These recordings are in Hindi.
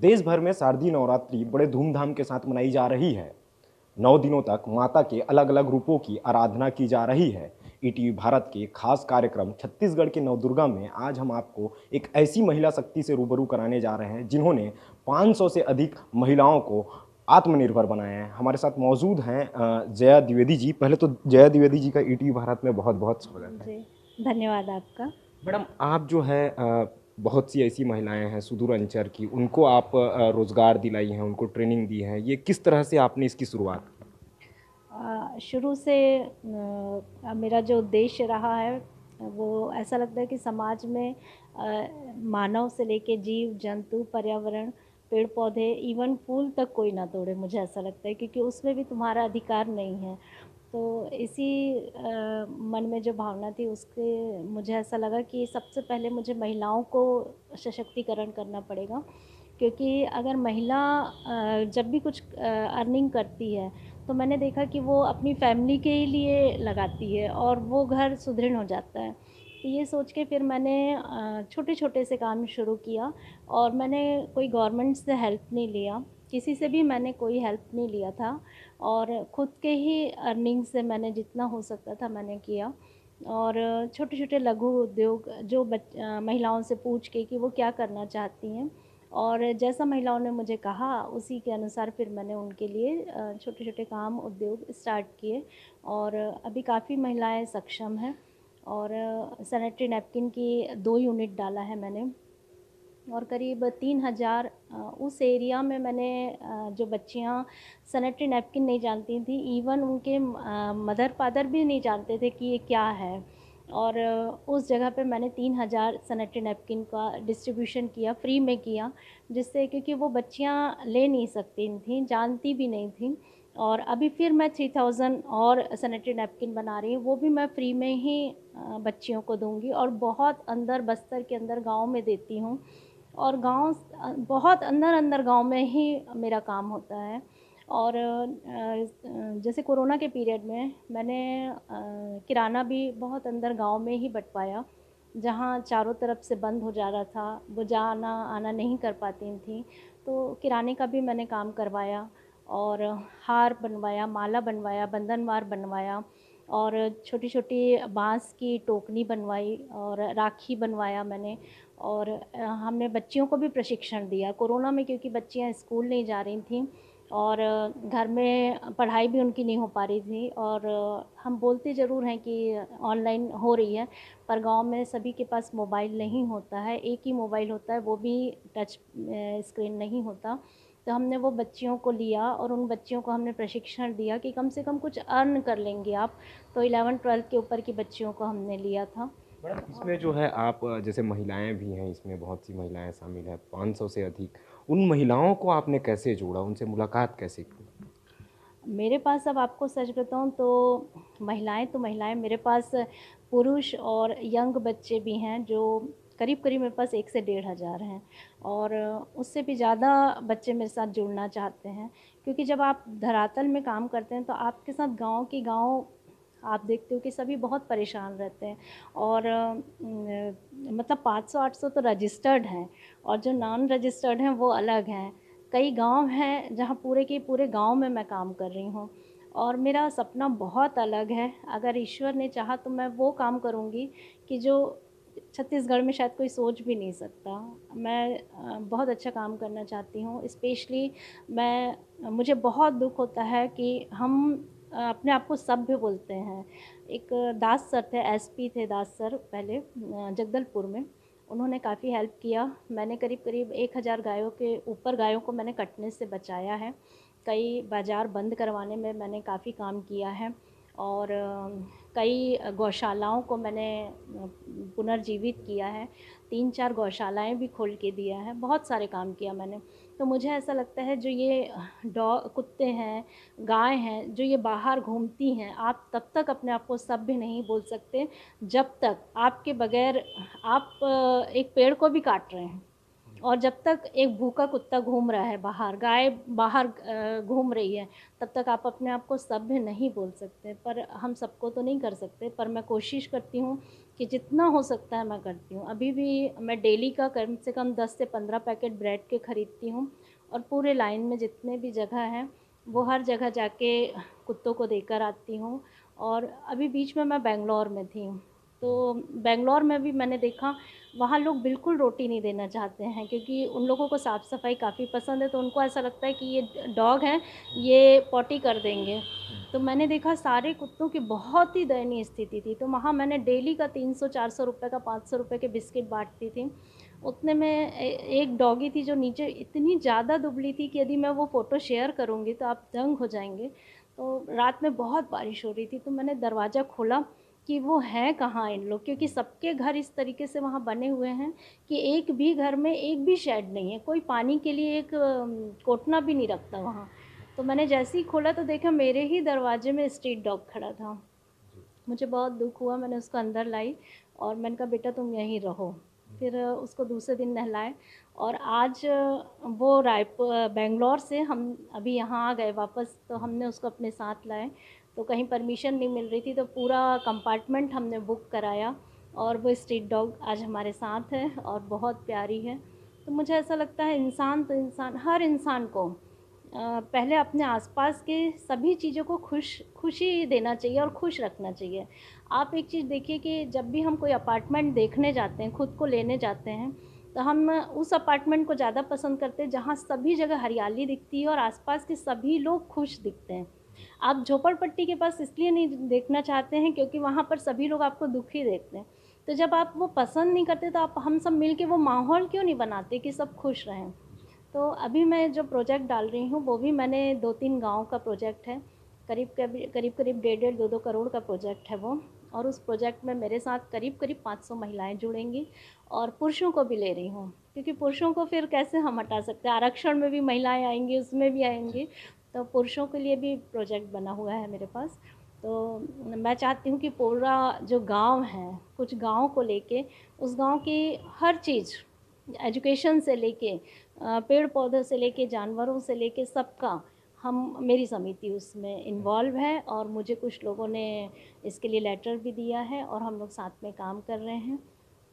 देश भर में शारदीय नवरात्रि बड़े धूमधाम के साथ मनाई जा रही है। 9 दिनों तक माता के अलग अलग रूपों की आराधना की जा रही है। ईटीवी भारत के खास कार्यक्रम छत्तीसगढ़ के नवदुर्गा में आज हम आपको एक ऐसी महिला शक्ति से रूबरू कराने जा रहे हैं जिन्होंने 500 से अधिक महिलाओं को आत्मनिर्भर बनाया है। हमारे साथ मौजूद हैं जया द्विवेदी जी। पहले तो जया द्विवेदी जी का ईटीवी भारत में बहुत बहुत स्वागत है। जी, धन्यवाद आपका। मैडम, आप जो है बहुत सी ऐसी महिलाएं हैं सुदूर अंचल की, उनको आप रोजगार दिलाई हैं, उनको ट्रेनिंग दी है। ये किस तरह से आपने इसकी शुरुआत की? शुरू से मेरा जो उद्देश्य रहा है वो ऐसा लगता है कि समाज में मानव से लेके जीव जंतु पर्यावरण पेड़ पौधे इवन फूल तक कोई ना तोड़े, मुझे ऐसा लगता है क्योंकि उसमें भी तुम्हारा अधिकार नहीं है। तो इसी मन में जो भावना थी उसके मुझे ऐसा लगा कि सबसे पहले मुझे महिलाओं को सशक्तिकरण करना पड़ेगा, क्योंकि अगर महिला जब भी कुछ अर्निंग करती है तो मैंने देखा कि वो अपनी फैमिली के ही लिए लगाती है और वो घर सुदृढ़ हो जाता है। तो ये सोच के फिर मैंने छोटे छोटे से काम शुरू किया और मैंने कोई गवर्नमेंट से हेल्प नहीं लिया, किसी से भी मैंने कोई हेल्प नहीं लिया था और ख़ुद के ही अर्निंग से मैंने जितना हो सकता था मैंने किया। और छोटे छोटे लघु उद्योग जो महिलाओं से पूछ के कि वो क्या करना चाहती हैं और जैसा महिलाओं ने मुझे कहा उसी के अनुसार फिर मैंने उनके लिए छोटे-छोटे काम उद्योग स्टार्ट किए और अभी काफ़ी महिलाएं सक्षम हैं। और सैनिटरी नैपकिन की 2 यूनिट डाला है मैंने और करीब 3000 उस एरिया में मैंने जो बच्चियां सैनिटरी नैपकिन नहीं जानती थी, इवन उनके मदर फादर भी नहीं जानते थे कि ये क्या है। और उस जगह पे मैंने 3000 सैनिटरी नैपकिन का डिस्ट्रीब्यूशन किया, फ्री में किया, जिससे क्योंकि वो बच्चियां ले नहीं सकती थीं, जानती भी नहीं थीं। और अभी फिर मैं 3000 और सैनिटरी नैपकिन बना रही हूँ, वो भी मैं फ्री में ही बच्चियों को दूँगी और बहुत अंदर बस्तर के अंदर गाँव में देती हूँ। और बहुत अंदर-अंदर गाँव में ही मेरा काम होता है। और जैसे कोरोना के पीरियड में मैंने किराना भी बहुत अंदर गाँव में ही बँटवाया, जहाँ चारों तरफ से बंद हो जा रहा था, वो जाना-आना नहीं कर पाती थीं। तो किराने का भी मैंने काम करवाया और हार बनवाया, माला बनवाया, बंधनवार बनवाया और छोटी-छोटी बाँस की टोकनी बनवाई और राखी बनवाया मैंने। और हमने बच्चियों को भी प्रशिक्षण दिया कोरोना में, क्योंकि बच्चियां स्कूल नहीं जा रही थीं और घर में पढ़ाई भी उनकी नहीं हो पा रही थी। और हम बोलते ज़रूर हैं कि ऑनलाइन हो रही है, पर गांव में सभी के पास मोबाइल नहीं होता है, एक ही मोबाइल होता है, वो भी टच स्क्रीन नहीं होता। तो हमने वो बच्चियों को लिया और उन बच्चियों को हमने प्रशिक्षण दिया कि कम से कम कुछ अर्न कर लेंगे आप। तो 11-12 के ऊपर की बच्चियों को हमने लिया था। मैडम, इसमें जो है आप जैसे महिलाएं भी हैं, इसमें बहुत सी महिलाएं शामिल हैं, 500 से अधिक। उन महिलाओं को आपने कैसे जोड़ा, उनसे मुलाकात कैसे की? मेरे पास अब आपको सच बताऊँ तो महिलाएं तो महिलाएं, मेरे पास पुरुष और यंग बच्चे भी हैं जो करीब-करीब मेरे पास 1 से 1,500 हैं और उससे भी ज़्यादा बच्चे मेरे साथ जुड़ना चाहते हैं। क्योंकि जब आप धरातल में काम करते हैं तो आपके साथ गाँव की गाँव आप देखते हो कि सभी बहुत परेशान रहते हैं। और मतलब 500-800 तो रजिस्टर्ड हैं और जो नॉन रजिस्टर्ड हैं वो अलग हैं। कई गाँव हैं जहाँ पूरे के पूरे गाँव में मैं काम कर रही हूँ और मेरा सपना बहुत अलग है। अगर ईश्वर ने चाहा तो मैं वो काम करूँगी कि जो छत्तीसगढ़ में शायद कोई सोच भी नहीं सकता। मैं बहुत अच्छा काम करना चाहती हूँ। स्पेशली मुझे बहुत दुःख होता है कि हम अपने आप को सभ्य बोलते हैं। एक दास सर थे, एसपी थे दास सर पहले जगदलपुर में। उन्होंने काफ़ी हेल्प किया। मैंने करीब-करीब 1000 गायों के ऊपर गायों को मैंने कटने से बचाया है। कई बाज़ार बंद करवाने में मैंने काफ़ी काम किया है और कई गौशालाओं को मैंने पुनर्जीवित किया है। 3-4 गौशालाएँ भी खोल के दिया है। बहुत सारे काम किया मैंने। तो मुझे ऐसा लगता है जो ये कुत्ते हैं, गाय हैं, जो ये बाहर घूमती हैं, आप तब तक अपने आप को सभ्य नहीं बोल सकते जब तक आपके बगैर आप एक पेड़ को भी काट रहे हैं। और जब तक एक भूखा कुत्ता घूम रहा है बाहर, गाय बाहर घूम रही है, तब तक आप अपने आप को सभ्य नहीं बोल सकते। पर हम सबको तो नहीं कर सकते, पर मैं कोशिश करती हूँ कि जितना हो सकता है मैं करती हूँ। अभी भी मैं डेली का कम से कम 10 से 15 पैकेट ब्रेड के खरीदती हूँ और पूरे लाइन में जितने भी जगह हैं, वो हर जगह जाके कुत्तों को देकर आती हूँ। और अभी बीच में मैं बैंगलोर में थी, तो बैंगलोर में भी मैंने देखा वहाँ लोग बिल्कुल रोटी नहीं देना चाहते हैं, क्योंकि उन लोगों को साफ़-सफ़ाई काफ़ी पसंद है, तो उनको ऐसा लगता है कि ये डॉग हैं, ये पॉटी कर देंगे। तो मैंने देखा सारे कुत्तों की बहुत ही दयनीय स्थिति थी, तो वहाँ मैंने डेली का 300-400 रुपए का 500 रुपए के बिस्किट बाँटती थी। उतने में एक डॉगी थी जो नीचे इतनी ज़्यादा दुबली थी कि यदि मैं वो फ़ोटो शेयर करूँगी तो आप दंग हो जाएँगे। तो रात में बहुत बारिश हो रही थी, तो मैंने दरवाज़ा खोला कि वो हैं कहाँ इन लोग, क्योंकि सबके घर इस तरीके से वहाँ बने हुए हैं कि एक भी घर में एक भी शेड नहीं है, कोई पानी के लिए एक कोटना भी नहीं रखता वहाँ। तो मैंने जैसे ही खोला तो देखा मेरे ही दरवाजे में स्ट्रीट डॉग खड़ा था। मुझे बहुत दुःख हुआ, मैंने उसको अंदर लाई और मैंने कहा बेटा तुम यहीं रहो। फिर उसको दूसरे दिन नहलाए और आज वो बैंगलोर से हम अभी यहाँ आ गए वापस, तो हमने उसको अपने साथ लाए। तो कहीं परमिशन नहीं मिल रही थी, तो पूरा कंपार्टमेंट हमने बुक कराया और वो स्ट्रीट डॉग आज हमारे साथ है और बहुत प्यारी है। तो मुझे ऐसा लगता है इंसान तो इंसान, हर इंसान को पहले अपने आसपास के सभी चीज़ों को खुशी देना चाहिए और खुश रखना चाहिए। आप एक चीज़ देखिए कि जब भी हम कोई अपार्टमेंट देखने जाते हैं, खुद को लेने जाते हैं, तो हम उस अपार्टमेंट को ज़्यादा पसंद करते हैं जहाँ सभी जगह हरियाली दिखती है और आसपास के सभी लोग खुश दिखते हैं। आप झोपड़पट्टी के पास इसलिए नहीं देखना चाहते हैं क्योंकि वहाँ पर सभी लोग आपको दुखी देखते हैं। तो जब आप वो पसंद नहीं करते तो आप हम सब मिल के वो माहौल क्यों नहीं बनाते कि सब खुश रहें? तो अभी मैं जो प्रोजेक्ट डाल रही हूँ वो भी मैंने 2-3 गाँव का प्रोजेक्ट है। करीब-करीब डेढ़-डेढ़ 2-2 करोड़ का प्रोजेक्ट है वो। और उस प्रोजेक्ट में मेरे साथ करीब-करीब 500 महिलाएँ जुड़ेंगी और पुरुषों को भी ले रही हूँ। क्योंकि पुरुषों को फिर कैसे हम हटा सकते हैं, आरक्षण में भी महिलाएँ आएँगी, उसमें भी आएँगी। तो पुरुषों के लिए भी प्रोजेक्ट बना हुआ है मेरे पास। तो मैं चाहती हूँ कि पूरा जो गाँव है, कुछ गाँव को लेके उस गाँव की हर चीज़, एजुकेशन से लेके पेड़-पौधों से लेके जानवरों से लेके सबका हम मेरी समिति उसमें इन्वॉल्व है और मुझे कुछ लोगों ने इसके लिए लेटर भी दिया है और हम लोग साथ में काम कर रहे हैं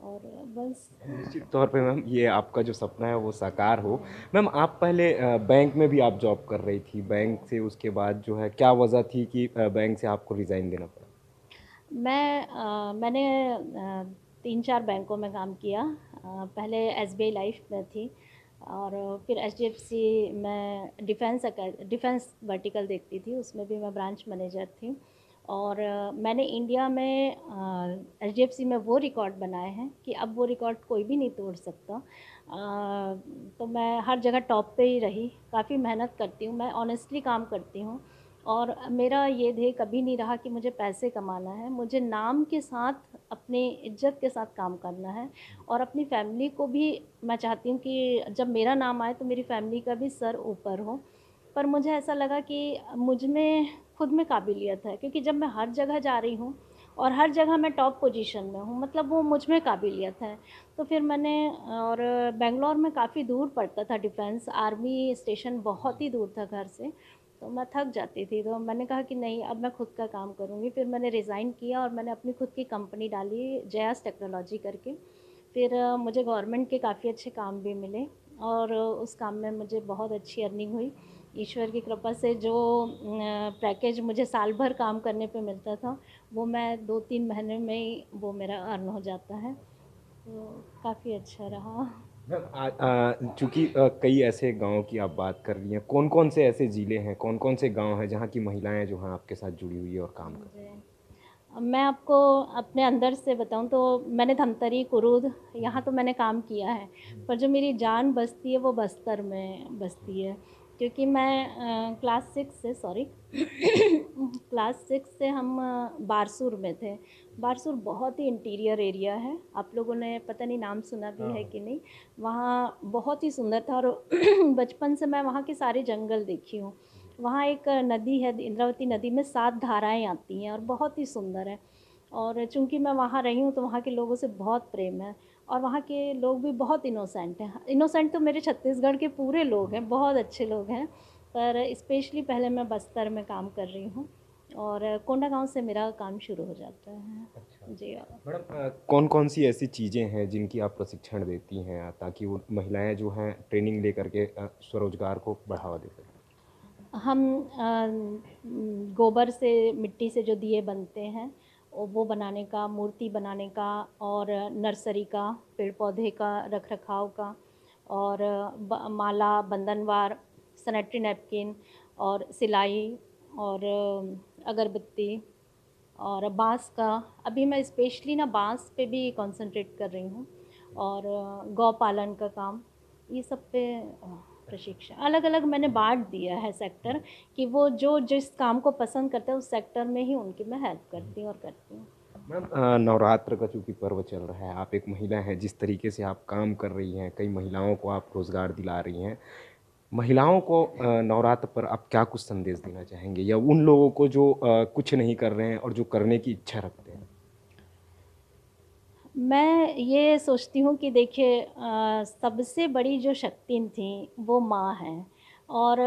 और बस। निश्चित तौर पे मैम ये आपका जो सपना है वो साकार हो। मैम आप पहले बैंक में भी आप जॉब कर रही थी, बैंक से उसके बाद जो है क्या वजह थी कि बैंक से आपको रिज़ाइन देना पड़ा? मैंने 3-4 बैंकों में काम किया। पहले एसबीआई लाइफ में थी और फिर एचडीएफसी में डिफेंस वर्टिकल देखती थी, उसमें भी मैं ब्रांच मैनेजर थी। और मैंने इंडिया में एचडीएफसी में वो रिकॉर्ड बनाए हैं कि अब वो रिकॉर्ड कोई भी नहीं तोड़ सकता। तो मैं हर जगह टॉप पे ही रही, काफ़ी मेहनत करती हूँ, मैं ऑनेस्टली काम करती हूँ। और मेरा ये ध्येय कभी नहीं रहा कि मुझे पैसे कमाना है, मुझे नाम के साथ अपनी इज़्ज़त के साथ काम करना है और अपनी फ़ैमिली को भी मैं चाहती हूँ कि जब मेरा नाम आए तो मेरी फ़ैमिली का भी सर ऊपर हो। पर मुझे ऐसा लगा कि मुझ में खुद में काबिलियत है, क्योंकि जब मैं हर जगह जा रही हूँ और हर जगह मैं टॉप पोजीशन में हूँ, मतलब वो मुझ में काबिलियत है। तो फिर मैंने और बैंगलोर में काफ़ी दूर पड़ता था, डिफेंस आर्मी स्टेशन बहुत ही दूर था घर से, तो मैं थक जाती थी। तो मैंने कहा कि नहीं, अब मैं खुद का काम करूँगी। फिर मैंने रिज़ाइन किया और मैंने अपनी खुद की कंपनी डाली जयास टेक्नोलॉजी करके। फिर मुझे गवर्नमेंट के काफ़ी अच्छे काम भी मिले और उस काम में मुझे बहुत अच्छी अर्निंग हुई। ईश्वर की कृपा से जो पैकेज मुझे साल भर काम करने पे मिलता था, वो मैं 2-3 महीने में ही वो मेरा अर्न हो जाता है। तो काफ़ी अच्छा रहा। मैम चूँकि कई ऐसे गाँव की आप बात कर रही हैं, कौन-कौन से ऐसे ज़िले हैं, कौन-कौन से गाँव हैं जहाँ की महिलाएँ जो हैं आपके साथ जुड़ी हुई है और काम कर रही हैं? जी। अब मैं आपको अपने अंदर से बताऊँ तो मैंने धमतरी, कुरुद यहाँ तो मैंने काम किया है, पर जो मेरी जान बसती है वो बस्तर में बसती है। क्योंकि मैं क्लास 6 से सॉरी क्लास 6 से हम बारसूर में थे। बारसूर बहुत ही इंटीरियर एरिया है, आप लोगों ने पता नहीं नाम सुना भी है कि नहीं। वहाँ बहुत ही सुंदर था और बचपन से मैं वहाँ के सारे जंगल देखी हूँ। वहाँ एक नदी है, इंद्रावती नदी में 7 धाराएँ आती हैं और बहुत ही सुंदर है। और चूँकि मैं वहाँ रही हूँ तो वहाँ के लोगों से बहुत प्रेम है और वहाँ के लोग भी बहुत इनोसेंट हैं। इनोसेंट तो मेरे छत्तीसगढ़ के पूरे लोग हैं, बहुत अच्छे लोग हैं। पर स्पेशली पहले मैं बस्तर में काम कर रही हूँ और कोंडागाँव से मेरा काम शुरू हो जाता है। जी। मैडम कौन कौन सी ऐसी चीज़ें हैं जिनकी आप प्रशिक्षण देती हैं ताकि वो महिलाएं जो हैं ट्रेनिंग ले करके स्वरोजगार को बढ़ावा दे सकें? हम गोबर से, मिट्टी से जो दिए बनते हैं, वो बनाने का, मूर्ति बनाने का, और नर्सरी का, पेड़-पौधे का रख-रखाव का, और माला, बंधनवार, सैनिटरी नैपकिन, और सिलाई, और अगरबत्ती, और बाँस का। अभी मैं स्पेशली ना बाँस पे भी कंसंट्रेट कर रही हूँ, और गौ पालन का काम, ये सब पे प्रशिक्षण अलग-अलग मैंने बाँट दिया है सेक्टर, कि वो जो जिस काम को पसंद करते हैं उस सेक्टर में ही उनकी मैं हेल्प करती हूँ और करती हूँ। मैम नवरात्र का चूँकि पर्व चल रहा है, आप एक महिला हैं, जिस तरीके से आप काम कर रही हैं, कई महिलाओं को आप रोज़गार दिला रही हैं। महिलाओं को नवरात्र पर आप क्या कुछ संदेश देना चाहेंगे? या उन लोगों को जो कुछ नहीं कर रहे हैं और जो करने की इच्छा रखते हैं? मैं ये सोचती हूँ कि देखिए, सबसे बड़ी जो शक्ति थी वो माँ है, और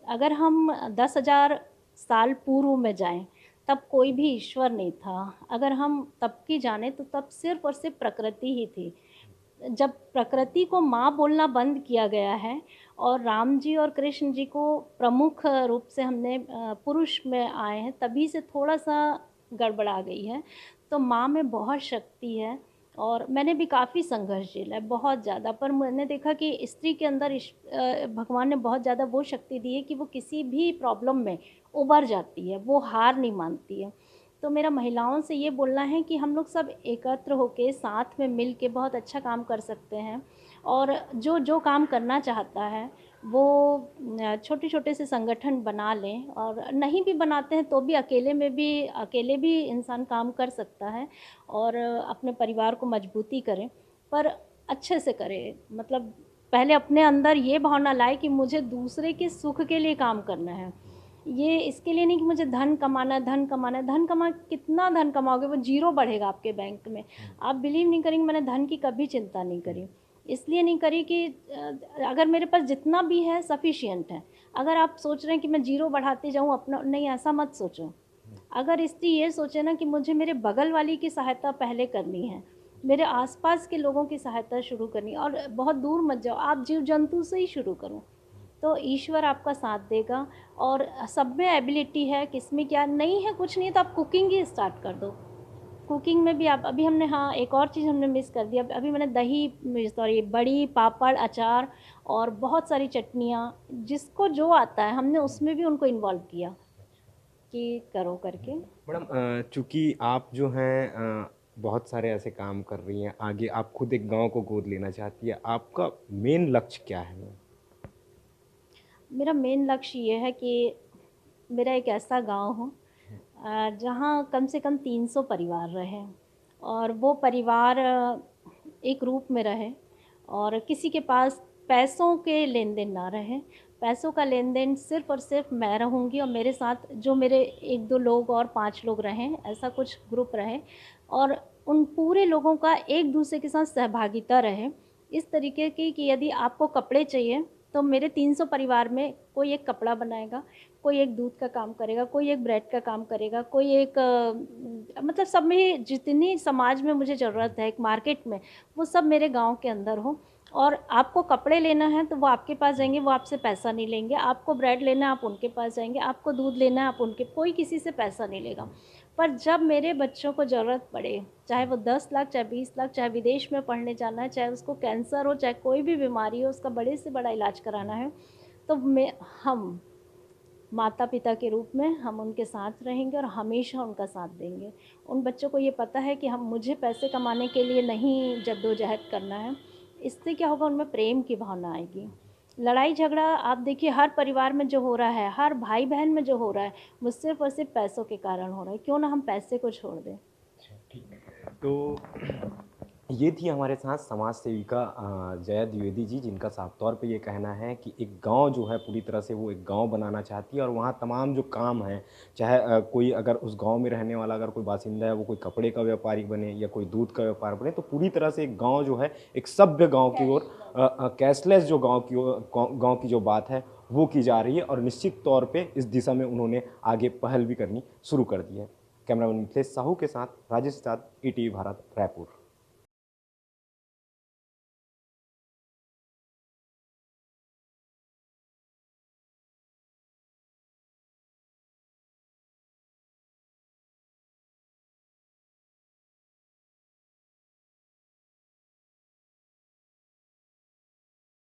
अगर हम 10,000 साल पूर्व में जाएं, तब कोई भी ईश्वर नहीं था। अगर हम तब की जाने तो तब सिर्फ और सिर्फ प्रकृति ही थी। जब प्रकृति को माँ बोलना बंद किया गया है, और राम जी और कृष्ण जी को प्रमुख रूप से हमने पुरुष में आए हैं, तभी से थोड़ा-सा गड़बड़ा गई है। तो माँ में बहुत शक्ति है, और मैंने भी काफ़ी संघर्ष झेला है, बहुत ज़्यादा। पर मैंने देखा कि स्त्री के अंदर भगवान ने बहुत ज़्यादा वो शक्ति दी है कि वो किसी भी प्रॉब्लम में उभर जाती है, वो हार नहीं मानती है। तो मेरा महिलाओं से ये बोलना है कि हम लोग सब एकत्र होके साथ में मिल के बहुत अच्छा काम कर सकते हैं, और जो जो काम करना चाहता है वो छोटे-छोटे से संगठन बना लें, और नहीं भी बनाते हैं तो भी अकेले भी इंसान काम कर सकता है, और अपने परिवार को मजबूती करें, पर अच्छे से करें। मतलब पहले अपने अंदर ये भावना लाए कि मुझे दूसरे के सुख के लिए काम करना है। ये इसके लिए नहीं कि मुझे धन कमाना है, धन कमाना है। धन कमा कितना धन कमाओगे, वो ज़ीरो बढ़ेगा आपके बैंक में। आप बिलीव नहीं करेंगे, मैंने धन की कभी चिंता नहीं करी। इसलिए नहीं करी कि अगर मेरे पास जितना भी है सफ़िशिएंट है। अगर आप सोच रहे हैं कि मैं ज़ीरो बढ़ाते जाऊँ अपना, नहीं, ऐसा मत सोचो। अगर स्त्री ये सोचे ना कि मुझे मेरे बगल वाली की सहायता पहले करनी है, मेरे आस-पास के लोगों की सहायता शुरू करनी है, और बहुत दूर मत जाओ, आप जीव-जंतु से ही शुरू करो। तो ईश्वर आपका साथ देगा, और सब में एबिलिटी है, किसमें क्या नहीं है, कुछ नहीं है तो आप कुकिंग ही स्टार्ट कर दो। कुकिंग में भी आप, अभी हमने, हाँ, एक और चीज़ हमने मिस कर दी। अभी मैंने दही, सॉरी, बड़ी, पापड़, अचार, और बहुत सारी चटनियाँ, जिसको जो आता है हमने उसमें भी उनको इन्वॉल्व किया कि करो करके। मैडम चूँकि आप जो हैं बहुत सारे ऐसे काम कर रही हैं, आगे आप खुद एक गाँव को गोद लेना चाहती हैं, आपका मेन लक्ष्य क्या है मैम? मेरा मेन लक्ष्य ये है कि मेरा एक ऐसा गाँव हो जहाँ कम से कम 300 परिवार रहें, और वो परिवार एक रूप में रहे, और किसी के पास पैसों के लेन-देन ना रहे। पैसों का लेन-देन सिर्फ़ और सिर्फ़ मैं रहूँगी, और मेरे साथ जो मेरे 1-2 लोग और 5 लोग रहें, ऐसा कुछ ग्रुप रहे, और उन पूरे लोगों का एक-दूसरे के साथ सहभागिता रहे। इस तरीके की कि यदि आपको कपड़े चाहिए, तो मेरे 300 परिवार में कोई एक कपड़ा बनाएगा, कोई एक दूध का काम करेगा, कोई एक ब्रेड का काम करेगा, कोई एक मतलब सब में जितनी समाज में मुझे ज़रूरत है एक मार्केट में, वो सब मेरे गाँव के अंदर हो। और आपको कपड़े लेना है तो वो आपके पास जाएँगे, वो आपसे पैसा नहीं लेंगे। आपको ब्रेड लेना है, आप उनके पास जाएँगे। आपको दूध लेना है, आप उनके, कोई किसी से पैसा नहीं लेगा। पर जब मेरे बच्चों को ज़रूरत पड़े, चाहे वो 10 लाख, चाहे 20 लाख, चाहे विदेश में पढ़ने जाना है, चाहे उसको कैंसर हो, चाहे कोई भी बीमारी हो, उसका बड़े से बड़ा इलाज कराना है, तो हम माता-पिता के रूप में हम उनके साथ रहेंगे और हमेशा उनका साथ देंगे। उन बच्चों को ये पता है कि हम, मुझे पैसे कमाने के लिए नहीं जद्दोजहद करना है। इससे क्या होगा, उनमें प्रेम की भावना आएगी। लड़ाई-झगड़ा आप देखिए हर परिवार में जो हो रहा है, हर भाई-बहन में जो हो रहा है, वो सिर्फ़ और सिर्फ़ पैसों के कारण हो रहा है। क्यों ना हम पैसे को छोड़ दें। अच्छा, ठीक है। तो ये थी हमारे साथ समाज सेविका जया द्विवेदी जी, जिनका साफ तौर पे ये कहना है कि एक गांव जो है पूरी तरह से वो एक गांव बनाना चाहती है, और वहाँ तमाम जो काम हैं, चाहे कोई अगर उस गांव में रहने वाला अगर कोई बासिंदा है, वो कोई कपड़े का व्यापारी बने या कोई दूध का व्यापार बने, तो पूरी तरह से एक गाँव जो है एक सभ्य गाँव की ओर, कैशलेस जो गाँव की ओर, गाँव की जो बात है वो की जा रही है, और निश्चित तौर पे इस दिशा में उन्होंने आगे पहल भी करनी शुरू कर दी है। कैमरामैन मिथिलेश साहू के साथ राजेश प्रसाद, ईटीवी भारत, रायपुर।